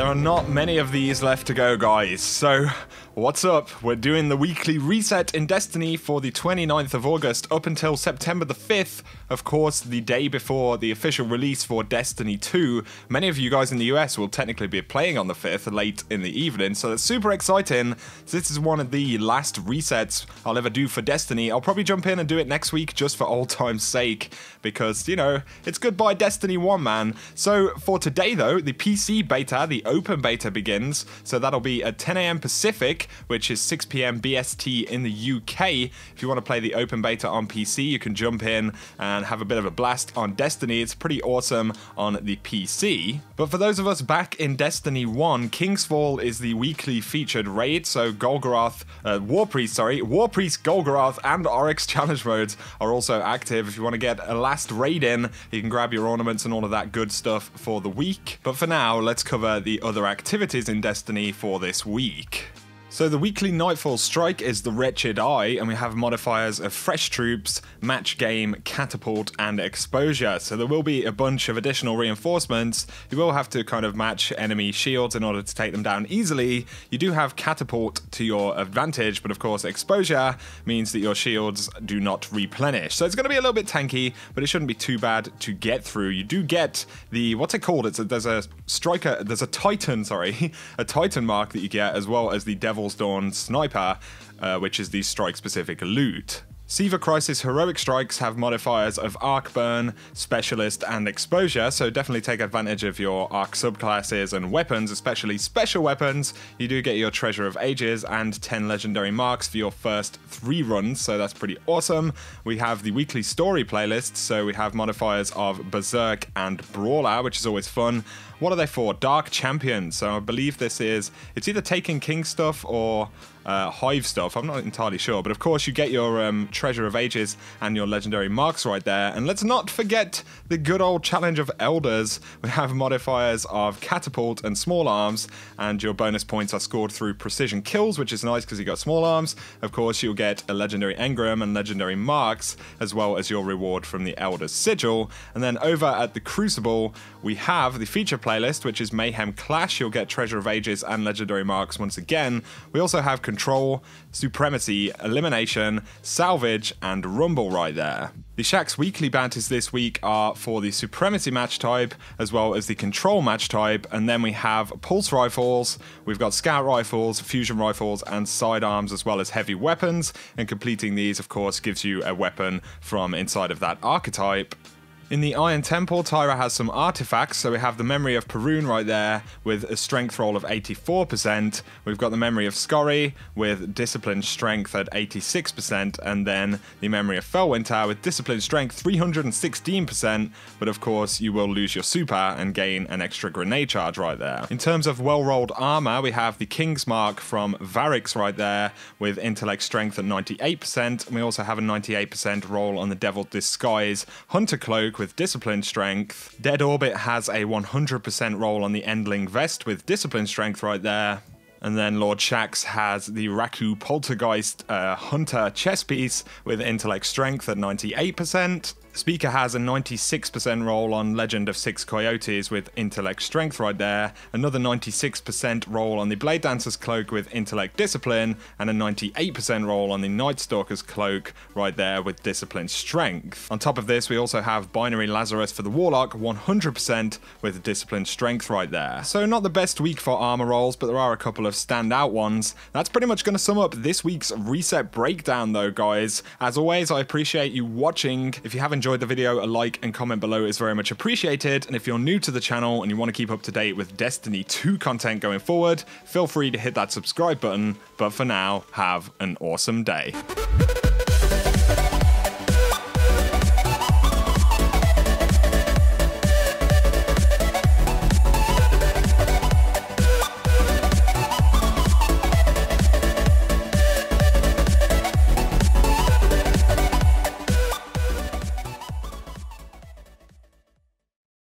are not many of these left to go, guys. So, what's up? We're doing the weekly reset in Destiny for the 29th of August up until September the 5th. Of course, the day before the official release for Destiny 2. Many of you guys in the US will technically be playing on the 5th late in the evening, so that's super exciting. So this is one of the last resets I'll ever do for Destiny. I'll probably jump in and do it next week just for old time's sake, because, you know, it's goodbye Destiny 1, man. So for today, though, the PC beta, the open beta begins, so that'll be at 10 AM Pacific, which is 6 PM BST in the UK. If you want to play the open beta on PC, you can jump in and have a bit of a blast on Destiny. It's pretty awesome on the PC. But for those of us back in Destiny 1, Kingsfall is the weekly featured raid, so Golgoroth, Warpriest, Golgoroth, and Oryx challenge modes are also active. If you want to get a last raid in, you can grab your ornaments and all of that good stuff for the week. But for now, let's cover the other activities in Destiny for this week. So the weekly Nightfall strike is the Wretched Eye, and we have modifiers of Fresh Troops, Match Game, Catapult, and Exposure. So there will be a bunch of additional reinforcements. You will have to kind of match enemy shields in order to take them down easily. You do have Catapult to your advantage, but of course Exposure means that your shields do not replenish. So it's going to be a little bit tanky, but it shouldn't be too bad to get through. You do get the, what's it called? There's a striker, there's a Titan, sorry, a Titan mark that you get, as well as the Devil's Dawn Sniper, which is the strike-specific loot. Siva Crisis Heroic Strikes have modifiers of Arc Burn, Specialist, and Exposure, so definitely take advantage of your Arc subclasses and weapons, especially special weapons. You do get your Treasure of Ages and 10 legendary marks for your first 3 runs, so that's pretty awesome. We have the weekly story playlist, so we have modifiers of Berserk and Brawler, which is always fun. What are they for? Dark Champions. So I believe this is, it's either Taken King stuff or Hive stuff. I'm not entirely sure. But of course you get your Treasure of Ages and your legendary marks right there. And let's not forget the good old Challenge of Elders. We have modifiers of Catapult and Small Arms. And your bonus points are scored through precision kills, which is nice because you got Small Arms. Of course you'll get a legendary engram and legendary marks, as well as your reward from the Elder's Sigil. And then over at the Crucible, we have the feature playlist, which is Mayhem Clash. You'll get Treasure of Ages and legendary marks once again. We also have Control, Supremacy, Elimination, Salvage, and Rumble right there. The Shaxx weekly bounties this week are for the Supremacy match type, as well as the Control match type, and then we have Pulse Rifles, we've got Scout Rifles, Fusion Rifles, and Sidearms, as well as heavy weapons, and completing these, of course, gives you a weapon from inside of that archetype. In the Iron Temple, Tyra has some artifacts, so we have the Memory of Perun right there with a strength roll of 84%. We've got the Memory of Scorry with Discipline Strength at 86%, and then the Memory of Felwinter with Discipline Strength 316%, but of course you will lose your super and gain an extra grenade charge right there. In terms of well-rolled armor, we have the King's Mark from Varix right there with Intellect Strength at 98%, and we also have a 98% roll on the Devil Disguise Hunter Cloak with Discipline Strength. Dead Orbit has a 100% roll on the Endling Vest with Discipline Strength right there. And then Lord Shaxx has the Raku Poltergeist Hunter chess piece with Intellect Strength at 98%. Speaker has a 96% roll on Legend of Six Coyotes with Intellect Strength right there, another 96% roll on the Blade Dancer's Cloak with Intellect Discipline, and a 98% roll on the Night Stalker's Cloak right there with Discipline Strength. On top of this, we also have Binary Lazarus for the Warlock, 100% with Discipline Strength right there. So not the best week for armor rolls, but there are a couple of standout ones. That's pretty much going to sum up this week's reset breakdown though, guys. As always, I appreciate you watching. If you have enjoyed the video, a like and comment below is very much appreciated, and if you're new to the channel and you want to keep up to date with Destiny 2 content going forward, feel free to hit that subscribe button. But for now, have an awesome day.